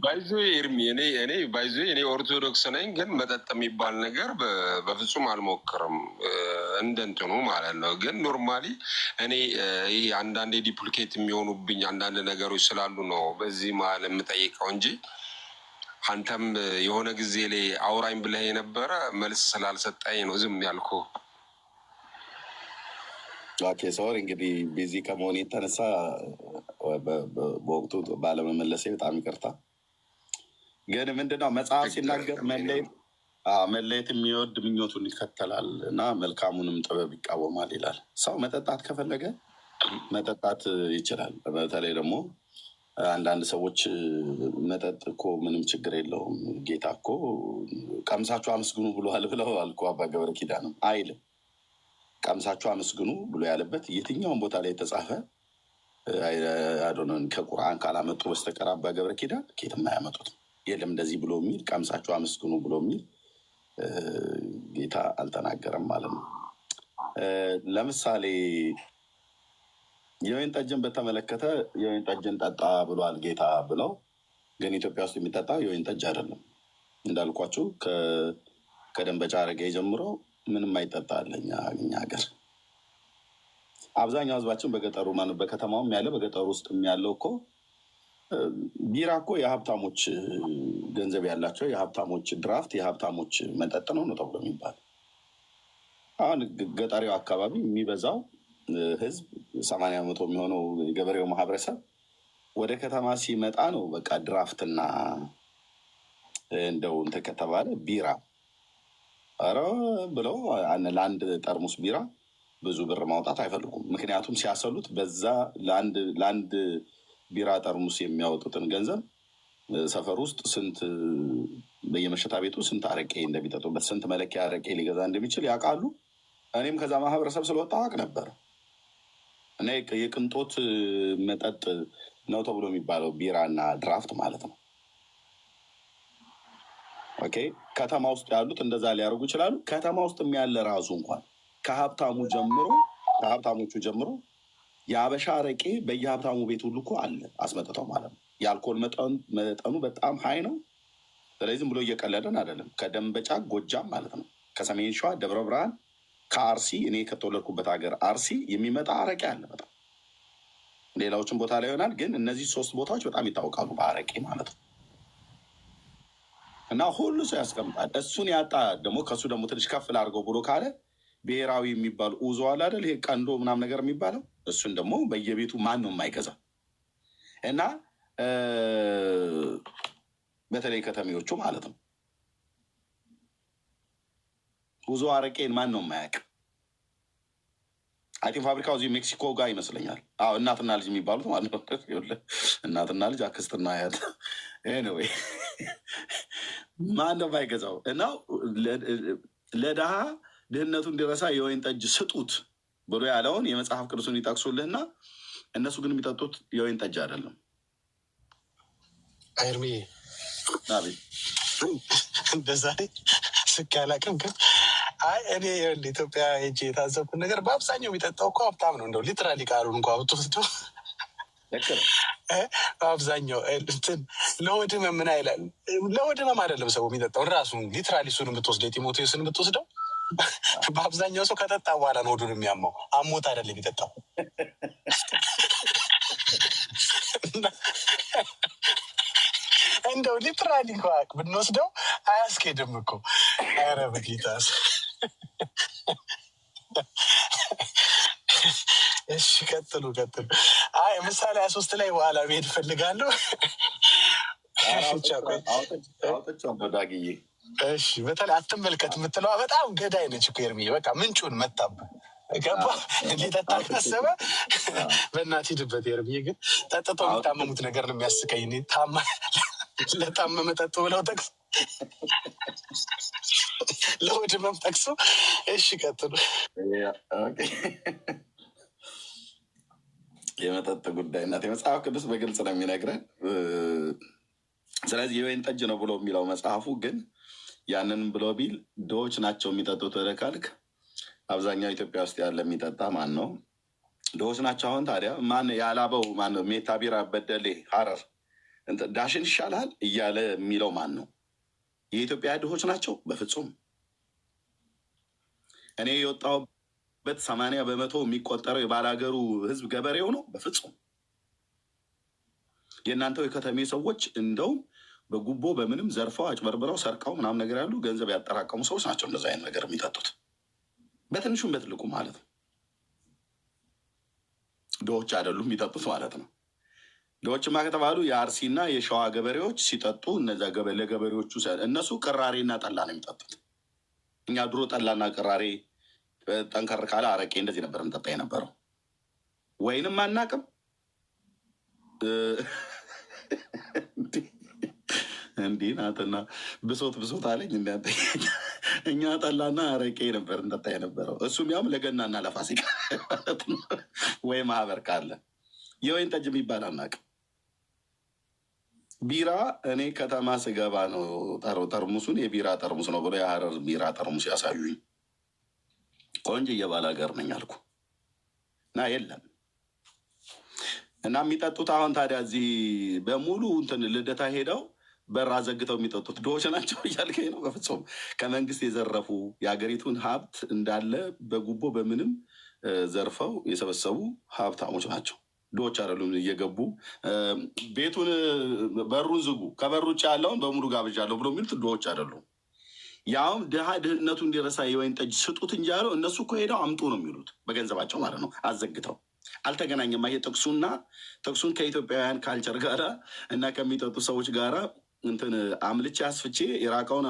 ባይዞ ኤርሚ እኔ ባይዞ እኔ ኦርቶዶክስ ነኝ፣ ግን መጠጥ የሚባል ነገር በፍጹም አልሞክርም። እንደንትኑ ማለት ነው። ግን ኖርማሊ እኔ ይህ አንዳንድ ዲፕሊኬት የሚሆኑብኝ አንዳንድ ነገሮች ስላሉ ነው በዚህ መሀል የምጠይቀው እንጂ አንተም የሆነ ጊዜ ላይ አውራኝ ብለህ የነበረ መልስ ስላልሰጠኝ ነው ዝም ያልኩ። ኦኬ ሶሪ እንግዲህ ቢዚ ከመሆን የተነሳ በወቅቱ ባለመመለሴ በጣም ይቅርታ። ግን ምንድነው መጽሐፍ ሲናገር መለየት የሚወድ ምኞቱን ይከተላል እና መልካሙንም ጥበብ ይቃወማል ይላል። ሰው መጠጣት ከፈለገ መጠጣት ይችላል። በተለይ ደግሞ አንዳንድ ሰዎች መጠጥ እኮ ምንም ችግር የለውም ጌታ እኮ ቀምሳችሁ አመስግኑ ብሏል ብለዋል እኮ አባ ገብረ ኪዳንም አይልም። ቀምሳችሁ አመስግኑ ብሎ ያለበት የትኛውን ቦታ ላይ የተጻፈ አዶነን ከቁርአን ካላመጡ በስተቀር አባ ገብረ ኪዳን ኬትም አያመጡት የለም። እንደዚህ ብሎ የሚል ቀምሳችሁ አመስግኑ ብሎ የሚል ጌታ አልተናገረም ማለት ነው። ለምሳሌ የወይን ጠጅን በተመለከተ የወይን ጠጅን ጠጣ ብሏል ጌታ ብለው፣ ግን ኢትዮጵያ ውስጥ የሚጠጣ የወይን ጠጅ አይደለም። እንዳልኳችሁ ከደንበጫ አረጌ ጀምሮ ምንም አይጠጣል። እኛ ሀገር አብዛኛው ህዝባችን በገጠሩ ማነው በከተማውም ያለ በገጠሩ ውስጥ ያለው እኮ ቢራ እኮ የሀብታሞች ገንዘብ ያላቸው የሀብታሞች ድራፍት የሀብታሞች መጠጥ ነው ተብሎ የሚባል። አሁን ገጠሪው አካባቢ የሚበዛው ህዝብ 80% የሚሆነው የገበሬው ማህበረሰብ ወደ ከተማ ሲመጣ ነው በቃ ድራፍትና እንደው እንትን ከተባለ ቢራ ኧረ ብለው ለአንድ ጠርሙስ ቢራ ብዙ ብር ማውጣት አይፈልጉም። ምክንያቱም ሲያሰሉት በዛ ለአንድ ቢራ ጠርሙስ የሚያወጡትን ገንዘብ ሰፈር ውስጥ ስንት በየመሸታ ቤቱ ስንት አረቄ እንደሚጠጡበት ስንት መለኪያ አረቄ ሊገዛ እንደሚችል ያውቃሉ። እኔም ከዛ ማህበረሰብ ስለወጣ አውቅ ነበር። እና የቅንጦት መጠጥ ነው ተብሎ የሚባለው ቢራ እና ድራፍት ማለት ነው። ኦኬ ከተማ ውስጥ ያሉት እንደዛ ሊያደርጉ ይችላሉ። ከተማ ውስጥ ያለ ራሱ እንኳን ከሀብታሞቹ ጀምሮ የአበሻ አረቄ በየሀብታሙ ቤት ሁሉ እኮ አለ አስመጥተው ማለት ነው። የአልኮል መጠኑ በጣም ሀይ ነው። ስለዚህ ብሎ እየቀለደን አይደለም። ከደንበጫ ጎጃም ማለት ነው፣ ከሰሜን ሸዋ ደብረ ብርሃን፣ ከአርሲ እኔ ከተወለድኩበት ሀገር አርሲ የሚመጣ አረቄ አለ በጣም። ሌላዎችን ቦታ ላይ ይሆናል፣ ግን እነዚህ 3 ቦታዎች በጣም ይታወቃሉ በአረቄ ማለት ነው። እና ሁሉ ሰው ያስቀምጣል። እሱን ያጣ ደግሞ ከእሱ ደግሞ ትንሽ ከፍ ላድርገው ብሎ ካለ ብሔራዊ የሚባል ኡዞ አለ አይደል? ይሄ ቀንዶ ምናምን ነገር የሚባለው እሱን ደግሞ በየቤቱ ማን ነው የማይገዛ? እና በተለይ ከተሜዎቹ ማለት ነው ኡዞ አረቄን ማን ነው የማያውቅ? አይቲን ፋብሪካው እዚህ ሜክሲኮ ጋር ይመስለኛል። አዎ እናትና ልጅ የሚባሉት ማለት ነው። እናትና ልጅ አክስትና ያት ኤኒዌይ ማን ነው የማይገዛው? እና ለድሃ ድህነቱ እንዲረሳ የወይን ጠጅ ስጡት ብሎ ያለውን የመጽሐፍ ቅዱሱን ይጠቅሱልህና እነሱ ግን የሚጠጡት የወይን ጠጅ አይደለም። አይርሚ አቤት እንደዛ ስቅ ያላቅም ግን እኔ ኢትዮጵያ ሄጄ የታዘብኩት ነገር በአብዛኛው የሚጠጣው እኮ ሀብታም ነው። እንደው ሊትራሊ ቃሉን እንኳ ብትወስዶ በአብዛኛው እንትን ለሆድ ህመም ምን አይላል? ለሆድ ህመም አይደለም ሰው የሚጠጣው ራሱን ሊትራሊ እሱን የምትወስደው የጢሞቴዎስን የምትወስደው በአብዛኛው ሰው ከጠጣ በኋላ ነው ሆዱን የሚያማው። አሞት አይደለም የሚጠጣው። እንደው ሊትራሊ እንኳ ብንወስደው አያስኬድም እኮ። ኧረ በጌታስ እሺ ቀጥሉ። ምሳሌ 23 ላይ በኋላ መሄድ እፈልጋለሁ። ዳግዬ እሺ በተለይ አትመልከት የምትለዋ በጣም ገዳይ ነች እኮ ኤርሚ። በቃ ምንጩን መታብህ ገባ። እንዲጠጣ ካሰበ በእናትህ ሂድበት ኤርሚ። ግን ጠጥተው የሚታመሙት ነገር ነው የሚያስቀኝ። ለታመመ ጠጡ ብለው ጠቅሱ፣ ለሆድ ህመም ጠቅሱ። እሺ ቀጥሉ። የመጠጥ ጉዳይ እናት የመጽሐፍ ቅዱስ በግልጽ ነው የሚነግረን። ስለዚህ የወይን ጠጅ ነው ብሎ የሚለው መጽሐፉ ግን ያንን ብሎ ቢል ድሆች ናቸው የሚጠጡት ወደ ካልክ አብዛኛው ኢትዮጵያ ውስጥ ያለ የሚጠጣ ማን ነው? ድሆች ናቸው። አሁን ታዲያ ማን ያላበው ማን ነው? ሜታ ቢራ፣ በደሌ፣ ሀረር ዳሽን ይሻላል እያለ የሚለው ማን ነው? የኢትዮጵያ ድሆች ናቸው? በፍጹም። እኔ የወጣሁበት 80% የሚቆጠረው የባላገሩ ህዝብ ገበሬው ነው? በፍጹም። የእናንተው የከተሜ ሰዎች እንደውም በጉቦ በምንም ዘርፈው አጭበርብረው ሰርቀው ምናምን ነገር ያሉ ገንዘብ ያጠራቀሙ ሰዎች ናቸው እንደዚ አይነት ነገር የሚጠጡት፣ በትንሹም በትልቁ ማለት ነው። ድሆች አይደሉም የሚጠጡት ማለት ነው። ድሆችማ ከተባሉ የአርሲና የሸዋ ገበሬዎች ሲጠጡ እነዛ ለገበሬዎቹ እነሱ ቅራሬና ጠላ ነው የሚጠጡት። እኛ ድሮ ጠላና ቅራሬ ጠንከር ካለ አረቄ እንደዚህ ነበር እንጠጣ የነበረው። ወይንም አናቅም እንዲህ ናትና ብሶት አለኝ። እኛ ጠላና አረቄ ነበር እንጠጣ የነበረው። እሱም ያውም ለገናና ለፋሲካ ማለት ነው። ወይ ማህበር ካለ የወይን ጠጅ የሚባል አናቅም። ቢራ እኔ ከተማ ስገባ ነው ጠርሙሱን የቢራ ጠርሙስ ነው ብሎ የሀረር ቢራ ጠርሙስ ያሳዩኝ። ቆንጆ ባላገር ነኝ አልኩ እና የለም እና የሚጠጡት አሁን ታዲያ እዚህ በሙሉ እንትን ልደታ ሄደው በራ ዘግተው የሚጠጡት ድሆች ናቸው እያልከኝ ነው? በፍጹም። ከመንግስት የዘረፉ የሀገሪቱን ሀብት እንዳለ በጉቦ በምንም ዘርፈው የሰበሰቡ ሀብታሞች ናቸው። ድሆች አይደሉም። እየገቡ ቤቱን በሩን ዝጉ፣ ከበሩ ውጭ ያለውን በሙሉ ጋብዣለሁ ብሎ የሚሉት ድሆች አይደሉም። ያውም ድሃ ድህነቱ እንዲረሳ የወይን ጠጅ ስጡት እንጂ ያለው እነሱ እኮ ሄደው አምጡ ነው የሚሉት በገንዘባቸው ማለት ነው። አዘግተው አልተገናኘም። ይሄ ጥቅሱን ከኢትዮጵያውያን ካልቸር ጋራ እና ከሚጠጡ ሰዎች ጋራ እንትን አምልቼ አስፍቼ የራቀውን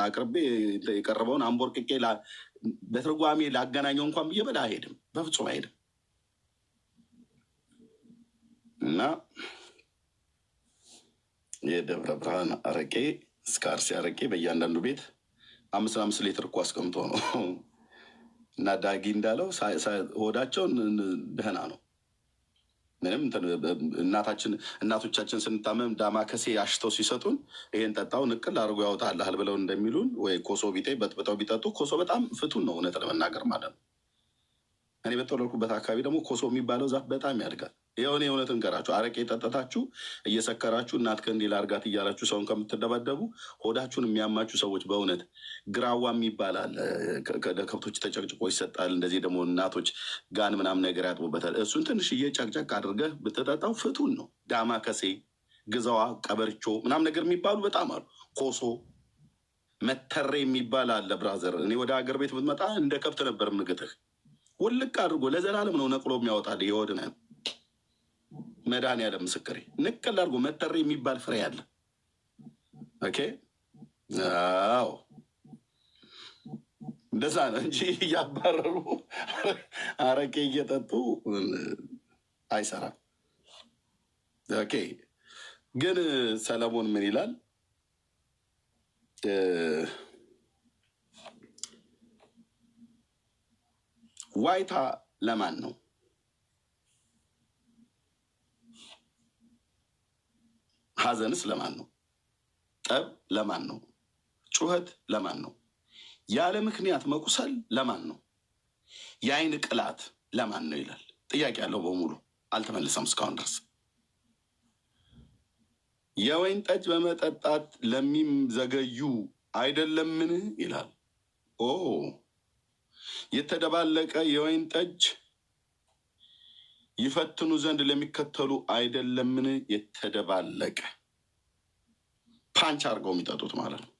አቅርቤ የቀረበውን አንቦርቅቄ በትርጓሜ ላገናኘው እንኳን ብዬ በላ አይሄድም፣ በፍጹም አይሄድም። እና የደብረ ብርሃን አረቄ እስከ አርሲ አረቄ በእያንዳንዱ ቤት 5 ሊትር እኮ አስቀምጦ ነው። እና ዳጊ እንዳለው ሆዳቸውን ደህና ነው። ምንም እናቶቻችን ስንታመም ዳማከሴ አሽተው ሲሰጡን ይሄን ጠጣው ንቅል አድርጎ ያወጣልሃል ብለው እንደሚሉን ወይ ኮሶ ቢጤ በጥብጠው ቢጠጡ፣ ኮሶ በጣም ፍቱን ነው እውነት ለመናገር ማለት ነው። እኔ በተወለድኩበት አካባቢ ደግሞ ኮሶ የሚባለው ዛፍ በጣም ያድጋል። የሆነ የእውነት እንገራችሁ፣ አረቄ ጠጠታችሁ እየሰከራችሁ እናት ከእንዲህ ላርጋት እያላችሁ ሰውን ከምትደባደቡ ሆዳችሁን የሚያማችሁ ሰዎች በእውነት ግራዋ የሚባል አለ፣ ከብቶች ተጨቅጭቆ ይሰጣል። እንደዚህ ደግሞ እናቶች ጋን ምናምን ነገር ያጥቡበታል። እሱን ትንሽ እየጨቅጨቅ አድርገህ ብትጠጣው ፍቱን ነው። ዳማከሴ፣ ግዛዋ፣ ቀበርቾ ምናምን ነገር የሚባሉ በጣም አሉ። ኮሶ፣ መተሬ የሚባል አለ። ብራዘር እኔ ወደ ሀገር ቤት ብትመጣ እንደ ከብት ነበር ምግትህ። ውልቅ አድርጎ ለዘላለም ነው ነቅሎ የሚያወጣል። የወድነ መድኃኒዓለም ምስክሬ፣ ንቅል አድርጎ መተሬ የሚባል ፍሬ አለ። ኦኬ፣ አዎ እንደዛ ነው እንጂ እያባረሩ አረቄ እየጠጡ አይሰራም። ኦኬ፣ ግን ሰለሞን ምን ይላል? ዋይታ ለማን ነው? ሐዘንስ ለማን ነው? ጠብ ለማን ነው? ጩኸት ለማን ነው? ያለ ምክንያት መቁሰል ለማን ነው? የአይን ቅላት ለማን ነው ይላል። ጥያቄ ያለው በሙሉ አልተመለሰም እስካሁን ድረስ። የወይን ጠጅ በመጠጣት ለሚዘገዩ አይደለምን ይላል። ኦ የተደባለቀ የወይን ጠጅ ይፈትኑ ዘንድ ለሚከተሉ አይደለምን? የተደባለቀ ፓንች አድርገው የሚጠጡት ማለት ነው።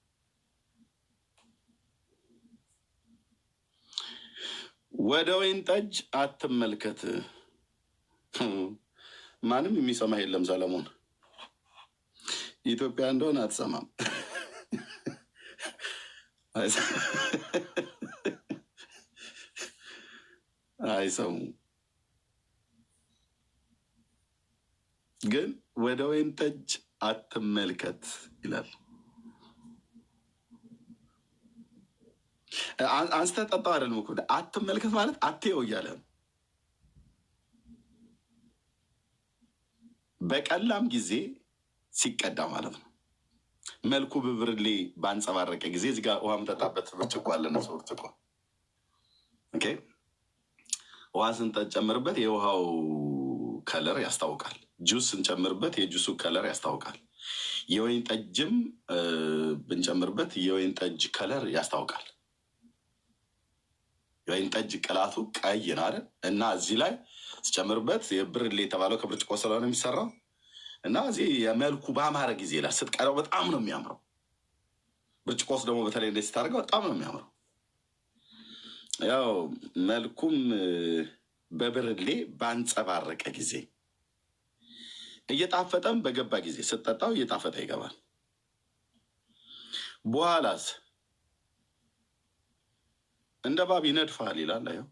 ወደ ወይን ጠጅ አትመልከት። ማንም የሚሰማ የለም ሰለሞን። ኢትዮጵያ እንደሆነ አትሰማም። አይሰሙ። ግን ወደ ወይን ጠጅ አትመልከት ይላል። አንስተ ጠጣው አይደለም እኮ አትመልከት ማለት አትየው እያለ በቀላም ጊዜ ሲቀዳ ማለት ነው። መልኩ በብርሌ ባንጸባረቀ ጊዜ እዚህ ጋር ውሃ የምጠጣበት ብርጭቆ አለ። ነሱ ብርጭቆ ኦኬ፣ ውሃ ስንጨምርበት የውሃው ከለር ያስታውቃል። ጁስ ስንጨምርበት የጁሱ ከለር ያስታውቃል። የወይን ጠጅም ብንጨምርበት የወይን ጠጅ ከለር ያስታውቃል። የወይን ጠጅ ቅላቱ ቀይ ነው አይደል? እና እዚህ ላይ ስጨምርበት የብርሌ የተባለው ከብርጭቆ ስለሆነ የሚሰራው እና እዚህ የመልኩ በአማረ ጊዜ ላይ ስትቀረው በጣም ነው የሚያምረው። ብርጭቆ ውስጥ ደግሞ በተለይ እንደ ስታደርገው በጣም ነው የሚያምረው። ያው መልኩም በብርሌ ባንጸባረቀ ጊዜ እየጣፈጠም በገባ ጊዜ ስትጠጣው እየጣፈጠ ይገባል። በኋላስ እንደ እባብ ይነድፋል ይላል። ያው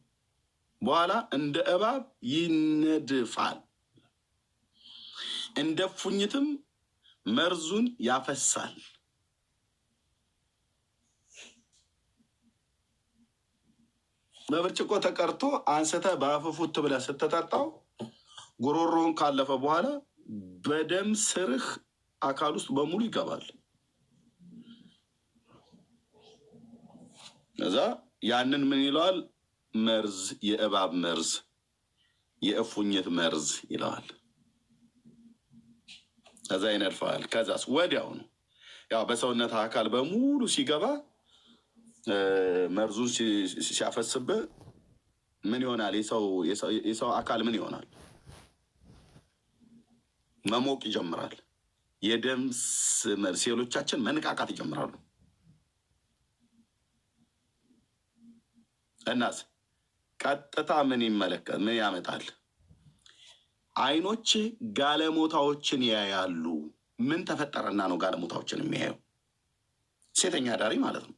በኋላ እንደ እባብ ይነድፋል፣ እንደ ፉኝትም መርዙን ያፈሳል። በብርጭቆ ተቀርቶ አንስተ በአፍፉት ብለህ ስትጠጣው ጉሮሮን ካለፈ በኋላ በደም ስርህ አካል ውስጥ በሙሉ ይገባል። እዛ ያንን ምን ይለዋል? መርዝ፣ የእባብ መርዝ፣ የእፉኝት መርዝ ይለዋል። ከዛ ይነድፈዋል። ከዛስ ወዲያውኑ ያው በሰውነት አካል በሙሉ ሲገባ መርዙን ሲያፈስብህ ምን ይሆናል? የሰው አካል ምን ይሆናል? መሞቅ ይጀምራል። የደም ሴሎቻችን መንቃቃት ይጀምራሉ። እናስ ቀጥታ ምን ያመጣል? አይኖች ጋለሞታዎችን ያያሉ። ምን ተፈጠረና ነው ጋለሞታዎችን የሚያየው? ሴተኛ አዳሪ ማለት ነው።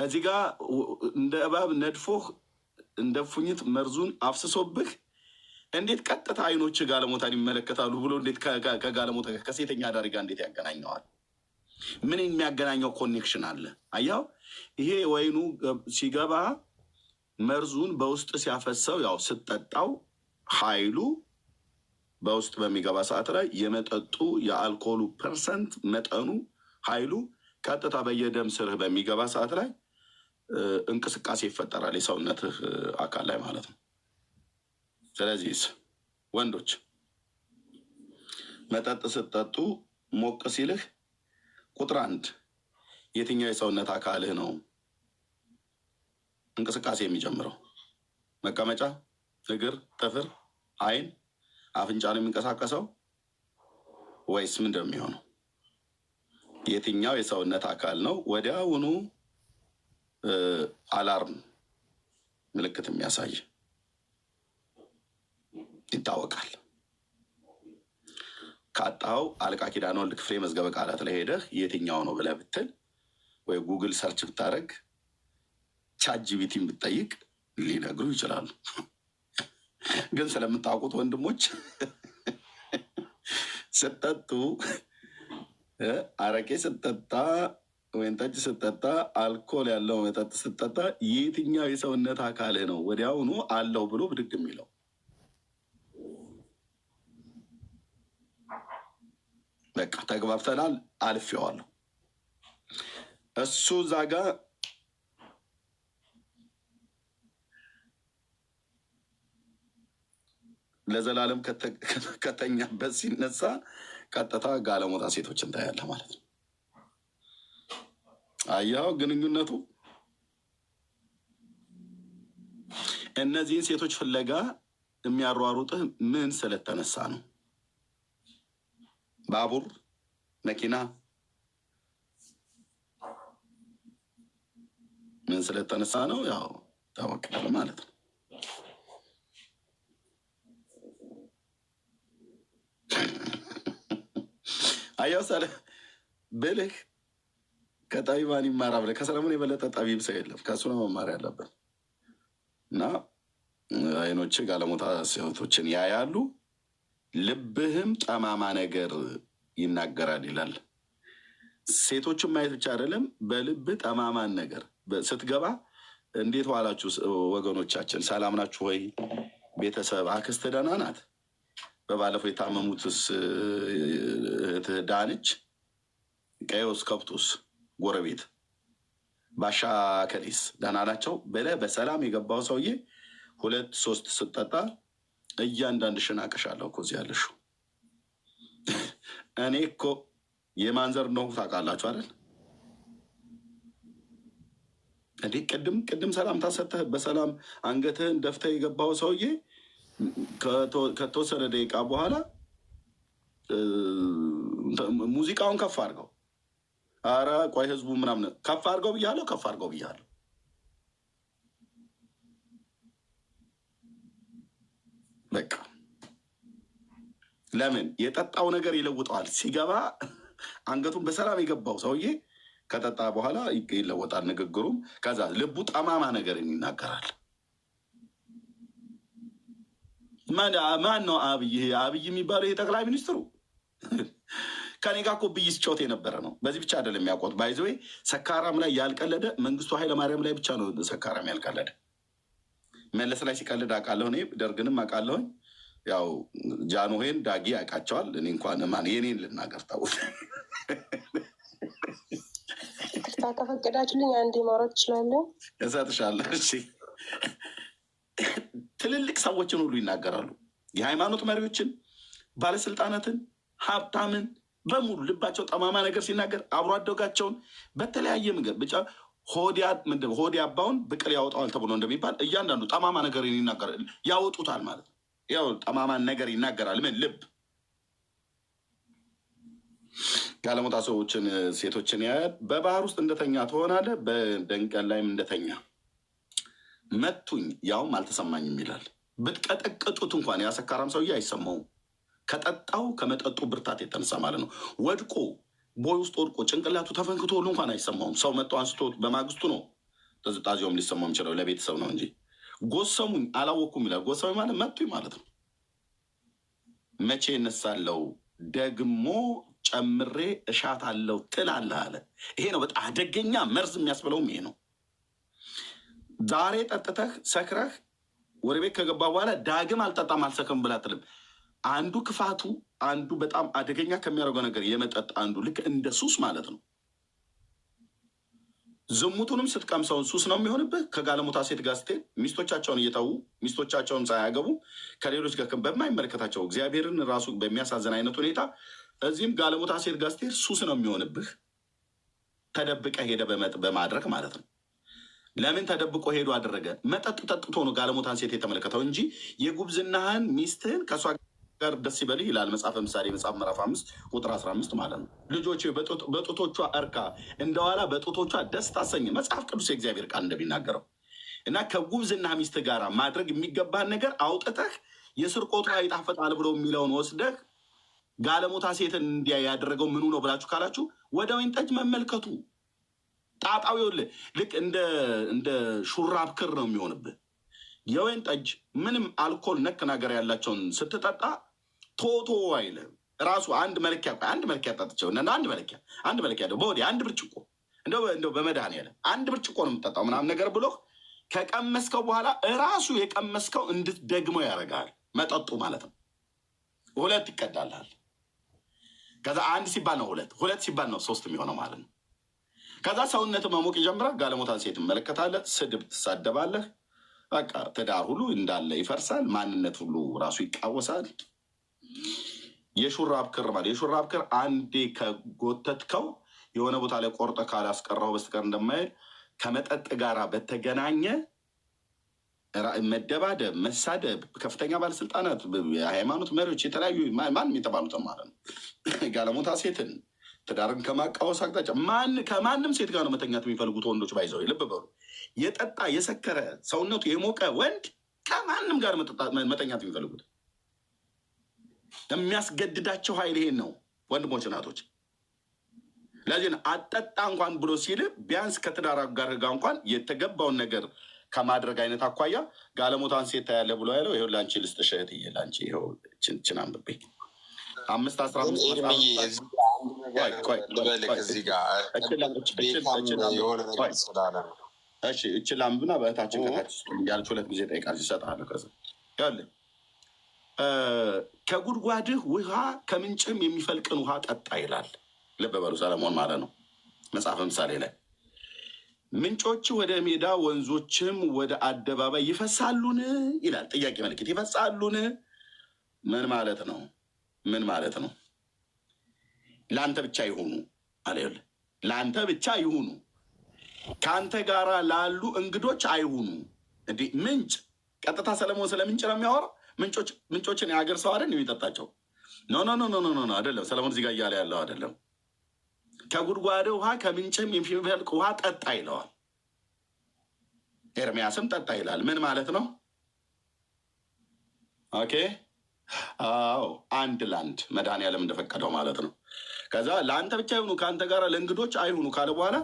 እዚህ ጋር እንደ እባብ ነድፎህ እንደ ፉኝት መርዙን አፍስሶብህ እንዴት ቀጥታ አይኖች ጋለሞታን ይመለከታሉ ብሎ እንዴት ከጋለሞታ ከሴተኛ አዳሪ ጋር እንዴት ያገናኘዋል? ምን የሚያገናኘው ኮኔክሽን አለ? አያው ይሄ ወይኑ ሲገባ መርዙን በውስጥ ሲያፈሰው ያው ስትጠጣው ኃይሉ በውስጥ በሚገባ ሰዓት ላይ የመጠጡ የአልኮሉ ፐርሰንት መጠኑ ኃይሉ ቀጥታ በየደም ስርህ በሚገባ ሰዓት ላይ እንቅስቃሴ ይፈጠራል የሰውነትህ አካል ላይ ማለት ነው። ስለዚህ ወንዶች መጠጥ ስትጠጡ ሞቅ ሲልህ ቁጥር 1 የትኛው የሰውነት አካልህ ነው እንቅስቃሴ የሚጀምረው? መቀመጫ፣ እግር፣ ጥፍር፣ አይን፣ አፍንጫ ነው የሚንቀሳቀሰው ወይስ ምንድን ነው የሚሆነው? የትኛው የሰውነት አካል ነው ወዲያውኑ አላርም ምልክት የሚያሳይ ይታወቃል? ካጣው አለቃ ኪዳነ ወልድ ክፍሌ መዝገበ ቃላት ላይ ሄደህ የትኛው ነው ብለህ ብትል ወይ ጉግል ሰርች ብታደረግ ቻትጂፒቲን ብትጠይቅ ሊነግሩ ይችላሉ። ግን ስለምታውቁት ወንድሞች ስትጠጡ አረቄ ስትጠጣ ወይን ጠጅ ስትጠጣ አልኮል ያለው መጠጥ ስትጠጣ የትኛው የሰውነት አካልህ ነው ወዲያውኑ አለው ብሎ ብድግ የሚለው? በቃ ተግባብተናል። አልፌዋለሁ። እሱ እዛ ጋ ለዘላለም ከተኛበት ሲነሳ ቀጥታ ጋለሞታ ሴቶችን ታያለህ ማለት ነው። አያው ግንኙነቱ እነዚህን ሴቶች ፍለጋ የሚያሯሩጥህ ምን ስለተነሳ ነው? ባቡር፣ መኪና ምን ስለተነሳ ነው? ያው ታወቃለ ማለት ነው። አያው ሳለ ብልህ ከጠቢባን ይማራ ብለህ ከሰለሞን የበለጠ ጠቢብ ሰው የለም። ከእሱ ነው መማር ያለብን። እና አይኖች ጋለሞታ ሴቶችን ያያሉ፣ ልብህም ጠማማ ነገር ይናገራል ይላል። ሴቶችን ማየት ብቻ አይደለም፣ በልብህ ጠማማን ነገር ስትገባ እንዴት ዋላችሁ ወገኖቻችን፣ ሰላም ናችሁ ወይ? ቤተሰብ፣ አክስት ደህና ናት? በባለፈው የታመሙትስ እህትህ ዳነች? ቀዮስ፣ ከብቱስ፣ ጎረቤት ባሻ ከሊስ ደህና ናቸው ብለህ በሰላም የገባው ሰውዬ 2-3 ስትጠጣ እያንዳንድሽን አቅሻለሁ እኮ እዚህ ያለሽው። እኔ እኮ የማንዘር ነው ታውቃላችሁ አይደል? እንዴ ቅድም ሰላምታ ሰጥተህ በሰላም አንገትህን ደፍተህ የገባው ሰውዬ ከተወሰነ ደቂቃ በኋላ ሙዚቃውን ከፍ አድርገው፣ አረ ቆይ ህዝቡ ምናምን ከፍ አድርገው ብያለሁ፣ ከፍ አድርገው ብያለሁ። በቃ ለምን የጠጣው ነገር ይለውጠዋል። ሲገባ አንገቱን በሰላም የገባው ሰውዬ ከጠጣ በኋላ ይለወጣል ንግግሩም። ከዛ ልቡ ጠማማ ነገርን ይናገራል። ማን ነው አብይ? አብይ የሚባለው የጠቅላይ ሚኒስትሩ ከኔ ጋር እኮ ብይ ሲጫወት የነበረ ነው። በዚህ ብቻ አይደለም የሚያውቁት። ባይዘዌ ሰካራም ላይ ያልቀለደ መንግስቱ ኃይለማርያም ላይ ብቻ ነው ሰካራም ያልቀለደ። መለስ ላይ ሲቀልድ አውቃለሁ፣ እኔ ደርግንም አውቃለሁኝ። ያው ጃንሆይን ዳጊ ያውቃቸዋል። እኔ እንኳን ማን የኔን ልናገር ታውት ከፈቀዳችሁልኝ አንዴ ማውራት እችላለሁ? እሰጥሻለሁ። እሺ ትልልቅ ሰዎችን ሁሉ ይናገራሉ። የሃይማኖት መሪዎችን፣ ባለስልጣናትን፣ ሀብታምን በሙሉ ልባቸው ጠማማ ነገር ሲናገር አብሮ አደጋቸውን በተለያየ መንገድ ብቻ ሆዲ አባውን ብቅል ያወጣዋል ተብሎ እንደሚባል እያንዳንዱ ጠማማ ነገር ይናገራል፣ ያወጡታል ማለት ነው። ያው ጠማማን ነገር ይናገራል። ምን ልብ ጋለሞታ ሰዎችን ሴቶችን ያያል። በባህር ውስጥ እንደተኛ ትሆናለህ፣ በደንቀን ላይም እንደተኛ መቱኝ ያውም አልተሰማኝም ይላል። ብትቀጠቅጡት እንኳን ያሰካራም ሰውዬ አይሰማውም። ከጠጣው ከመጠጡ ብርታት የተነሳ ማለት ነው። ወድቆ ቦይ ውስጥ ወድቆ ጭንቅላቱ ተፈንክቶ ሁሉ እንኳን አይሰማውም። ሰው መጥቶ አንስቶ በማግስቱ ነው ጥዝጣዜውም ሊሰማው የሚችለው፣ ለቤተሰብ ነው እንጂ። ጎሰሙኝ አላወኩም ይላል። ጎሰሙኝ ማለት መቱኝ ማለት ነው። መቼ እነሳለው ደግሞ ጨምሬ እሻት አለው ትላለህ አለ። ይሄ ነው በጣም አደገኛ መርዝ የሚያስብለውም ይሄ ነው። ዛሬ ጠጥተህ ሰክረህ ወደ ቤት ከገባ በኋላ ዳግም አልጠጣም አልሰክርም ብለህ አትልም። አንዱ ክፋቱ፣ አንዱ በጣም አደገኛ ከሚያደርገው ነገር የመጠጥ አንዱ ልክ እንደ ሱስ ማለት ነው። ዝሙቱንም ስትቀምሰውን ሱስ ነው የሚሆንብህ። ከጋለሞታ ሴት ጋር ስትሄድ ሚስቶቻቸውን እየተዉ ሚስቶቻቸውን ሳያገቡ ከሌሎች ጋር በማይመለከታቸው እግዚአብሔርን ራሱ በሚያሳዝን አይነት ሁኔታ እዚህም ጋለሞታ ሴት ጋር ስትሄድ ሱስ ነው የሚሆንብህ። ተደብቀ ሄደ በማድረግ ማለት ነው። ለምን ተደብቆ ሄዶ አደረገ? መጠጥ ጠጥቶ ነው ጋለሞታን ሴት የተመለከተው እንጂ የጉብዝናህን ሚስትህን ከእሷ ጋር ደስ ይበልህ ይላል መጽሐፈ ምሳሌ መጽሐፍ ምዕራፍ 5 ቁጥር 15 ማለት ነው። ልጆች በጡቶቿ እርካ እንደዋላ በጡቶቿ ደስ ታሰኝ መጽሐፍ ቅዱስ የእግዚአብሔር ቃል እንደሚናገረው እና ከጉብዝና ሚስት ጋር ማድረግ የሚገባን ነገር አውጥተህ የስርቆቷ ይጣፍጣል ብሎ የሚለውን ወስደህ ጋለሞታ ሴትን እንዲያ ያደረገው ምኑ ነው ብላችሁ ካላችሁ ወደ ወይን ጠጅ መመልከቱ ጣጣው ይኸውልህ ልክ እንደ ሹራብ ክር ነው የሚሆንብህ። የወይን ጠጅ ምንም አልኮል ነክ ነገር ያላቸውን ስትጠጣ ቶቶ አይልም። ራሱ አንድ መለኪያ ጠጥቸው እና አንድ መለኪያ በወዲህ አንድ ብርጭቆ እንደው በመድኃኒዓለም አንድ ብርጭቆ ነው የምጠጣው ምናምን ነገር ብሎ ከቀመስከው በኋላ እራሱ የቀመስከው እንድትደግመው ያደርጋል። መጠጡ ማለት ነው። ሁለት ይቀዳልሃል። ከዛ አንድ ሲባል ነው ሁለት ሲባል ነው ሶስት የሚሆነው ማለት ነው። ከዛ ሰውነት መሞቅ ይጀምራል። ጋለሞታን ሴት ትመለከታለህ፣ ስድብ ትሳደባለህ። በቃ ትዳር ሁሉ እንዳለ ይፈርሳል። ማንነት ሁሉ ራሱ ይቃወሳል። የሹራብ ክር ማለት የሹራብ ክር አንዴ ከጎተትከው የሆነ ቦታ ላይ ቆርጠ ካላስቀረው በስተቀር እንደማይል ከመጠጥ ጋር በተገናኘ መደባደብ፣ መሳደብ ከፍተኛ ባለስልጣናት፣ የሃይማኖት መሪዎች፣ የተለያዩ ማንም የተባሉትን ማለት ነው ጋለሞታ ሴትን ትዳርን ከማቃወስ አቅጣጫ ከማንም ሴት ጋር ነው መተኛት የሚፈልጉት ወንዶች። ባይዘው ልብ በሉ። የጠጣ የሰከረ ሰውነቱ የሞቀ ወንድ ከማንም ጋር መተኛት የሚፈልጉት የሚያስገድዳቸው ኃይል ይሄን ነው ወንድሞች እናቶች። ለዚህ አጠጣ እንኳን ብሎ ሲል ቢያንስ ከትዳር ጋር ጋር እንኳን የተገባውን ነገር ከማድረግ አይነት አኳያ ጋለሞታን ሴት ታያለ ብሎ ያለው ይኸው ለአንቺ ልስጥሽ እህትዬ፣ ለአንቺ ይኸው ችን አንብቤ 5:15 እችል አንብና በእህታችን ከታች ያለች 2 ጊዜ ጠይቃል ይሰጣል። ከዚ ያለ ከጉድጓድህ ውሃ ከምንጭም የሚፈልቅን ውሃ ጠጣ ይላል። ልብ በሉ ሰለሞን ማለት ነው መጽሐፈ ምሳሌ ላይ ምንጮች ወደ ሜዳ ወንዞችም ወደ አደባባይ ይፈሳሉን ይላል። ጥያቄ ምልክት ይፈሳሉን ምን ማለት ነው? ምን ማለት ነው? ለአንተ ብቻ ይሁኑ አለ። ለአንተ ብቻ ይሁኑ፣ ከአንተ ጋር ላሉ እንግዶች አይሁኑ። እንዲህ ምንጭ ቀጥታ ሰለሞን ስለ ምንጭ ነው የሚያወራው። ምንጮችን የሀገር ሰው አይደል የሚጠጣቸው? ኖ ኖ ኖ ኖ ኖ አይደለም። ሰለሞን እዚህ ጋር እያለ ያለው አይደለም። ከጉድጓድ ውሃ ከምንጭም የሚፈልቅ ውሃ ጠጣ ይለዋል። ኤርሚያስም ጠጣ ይላል። ምን ማለት ነው? ኦኬ አዎ፣ አንድ ለአንድ መድኃኒዓለም እንደፈቀደው ማለት ነው። ከዛ ለአንተ ብቻ ይሁኑ ከአንተ ጋር ለእንግዶች አይሁኑ ካለ በኋላ